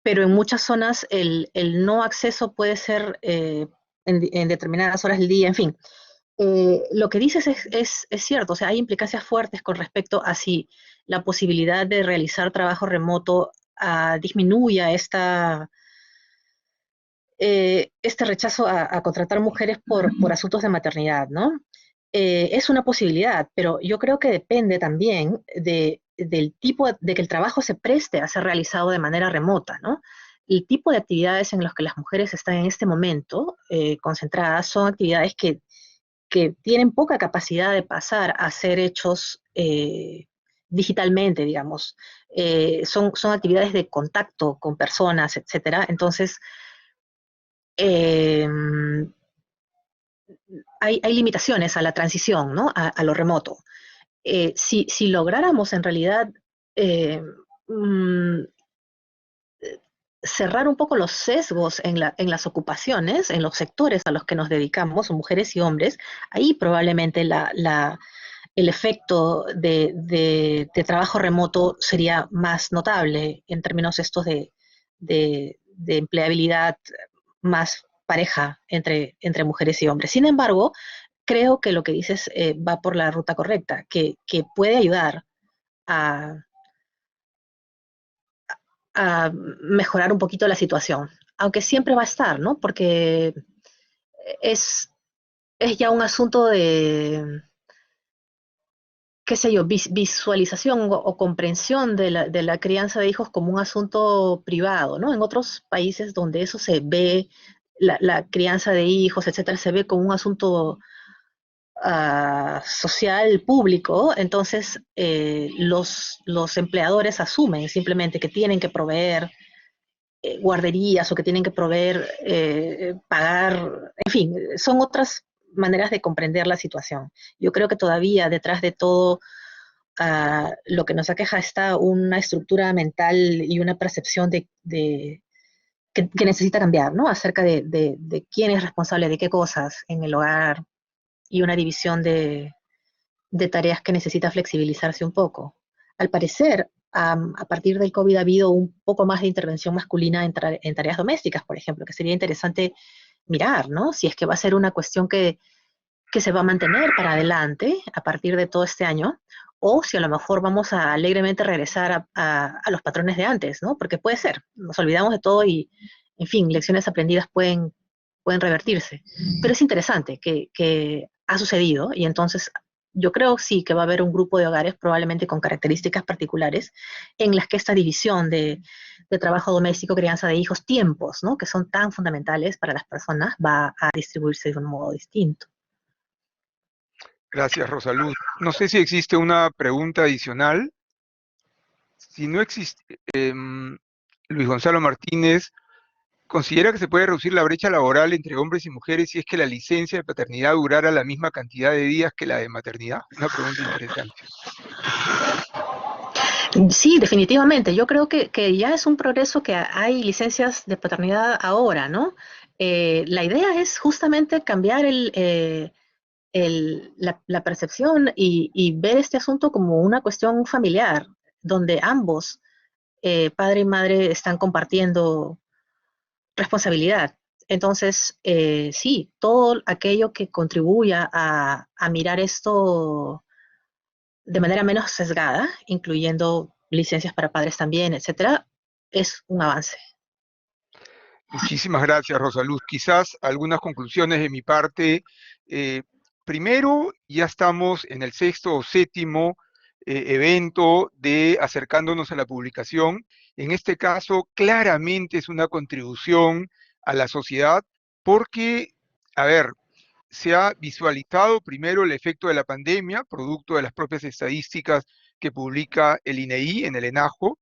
pero en muchas zonas el no acceso puede ser en determinadas horas del día, en fin. Lo que dices es cierto, o sea, hay implicancias fuertes con respecto a si la posibilidad de realizar trabajo remoto disminuya este rechazo a contratar mujeres por asuntos de maternidad, ¿no? Es una posibilidad, pero yo creo que depende también del tipo de que el trabajo se preste a ser realizado de manera remota, ¿no? El tipo de actividades en las que las mujeres están en este momento concentradas son actividades que tienen poca capacidad de pasar a ser hechos digitalmente, digamos. Son actividades de contacto con personas, etcétera. Entonces, eh, hay limitaciones a la transición, ¿no? A lo remoto. Si lográramos en realidad eh, mm, cerrar un poco los sesgos en las ocupaciones, en los sectores a los que nos dedicamos, mujeres y hombres, ahí probablemente el efecto de trabajo remoto sería más notable en términos estos de empleabilidad más pareja entre mujeres y hombres. Sin embargo, creo que lo que dices va por la ruta correcta, que puede ayudar a, a mejorar un poquito la situación, aunque siempre va a estar, ¿no? Porque es, es ya un asunto de, qué sé yo, visualización o comprensión de la crianza de hijos como un asunto privado, ¿no? En otros países donde eso se ve la crianza de hijos, etcétera, se ve como un asunto social público, entonces los empleadores asumen simplemente que tienen que proveer guarderías o que tienen que proveer, pagar, en fin, son otras maneras de comprender la situación. Yo creo que todavía detrás de todo lo que nos aqueja está una estructura mental y una percepción que necesita cambiar, ¿no? Acerca de quién es responsable de qué cosas en el hogar y una división de tareas que necesita flexibilizarse un poco. Al parecer, a partir del COVID ha habido un poco más de intervención masculina en tareas domésticas, por ejemplo, que sería interesante mirar, ¿no? Si es que va a ser una cuestión que se va a mantener para adelante a partir de todo este año, o si a lo mejor vamos a alegremente regresar a los patrones de antes, ¿no? Porque puede ser, nos olvidamos de todo y, en fin, lecciones aprendidas pueden revertirse. Pero es interesante que ha sucedido y entonces yo creo sí que va a haber un grupo de hogares probablemente con características particulares en las que esta división de trabajo doméstico, crianza de hijos, tiempos, ¿no? Que son tan fundamentales para las personas, va a distribuirse de un modo distinto. Gracias, Rosaluz. No sé si existe una pregunta adicional. Si no existe, Luis Gonzalo Martínez, ¿considera que se puede reducir la brecha laboral entre hombres y mujeres si es que la licencia de paternidad durara la misma cantidad de días que la de maternidad? Una pregunta interesante. Sí, definitivamente. Yo creo que ya es un progreso que hay licencias de paternidad ahora, ¿no? La idea es justamente cambiar la percepción y ver este asunto como una cuestión familiar, donde ambos, padre y madre, están compartiendo responsabilidad. Entonces, sí, todo aquello que contribuya a mirar esto de manera menos sesgada, incluyendo licencias para padres también, etcétera, es un avance. Muchísimas gracias, Rosaluz. Quizás algunas conclusiones de mi parte. Eh, Primero, ya estamos en el sexto o séptimo evento de acercándonos a la publicación. En este caso, claramente es una contribución a la sociedad porque, a ver, se ha visualizado primero el efecto de la pandemia, producto de las propias estadísticas que publica el INEI en el ENAJO.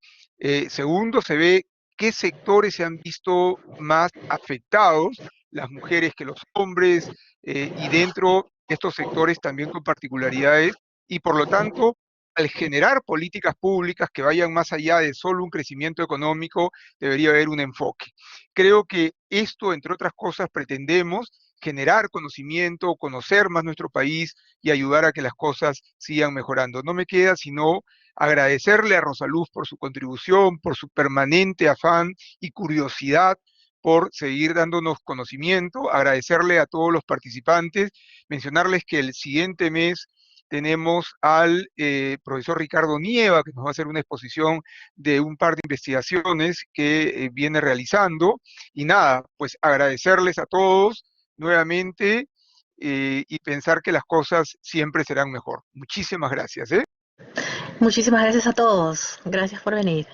Segundo, se ve qué sectores se han visto más afectados, las mujeres que los hombres, y dentro de estos sectores también con particularidades, y por lo tanto, al generar políticas públicas que vayan más allá de solo un crecimiento económico, debería haber un enfoque. Creo que esto, entre otras cosas, pretendemos generar conocimiento, conocer más nuestro país y ayudar a que las cosas sigan mejorando. No me queda sino agradecerle a Rosaluz por su contribución, por su permanente afán y curiosidad por seguir dándonos conocimiento, agradecerle a todos los participantes, mencionarles que el siguiente mes tenemos al profesor Ricardo Nieva, que nos va a hacer una exposición de un par de investigaciones que viene realizando. Y nada, pues agradecerles a todos nuevamente y pensar que las cosas siempre serán mejor. Muchísimas gracias. Muchísimas gracias a todos. Gracias por venir.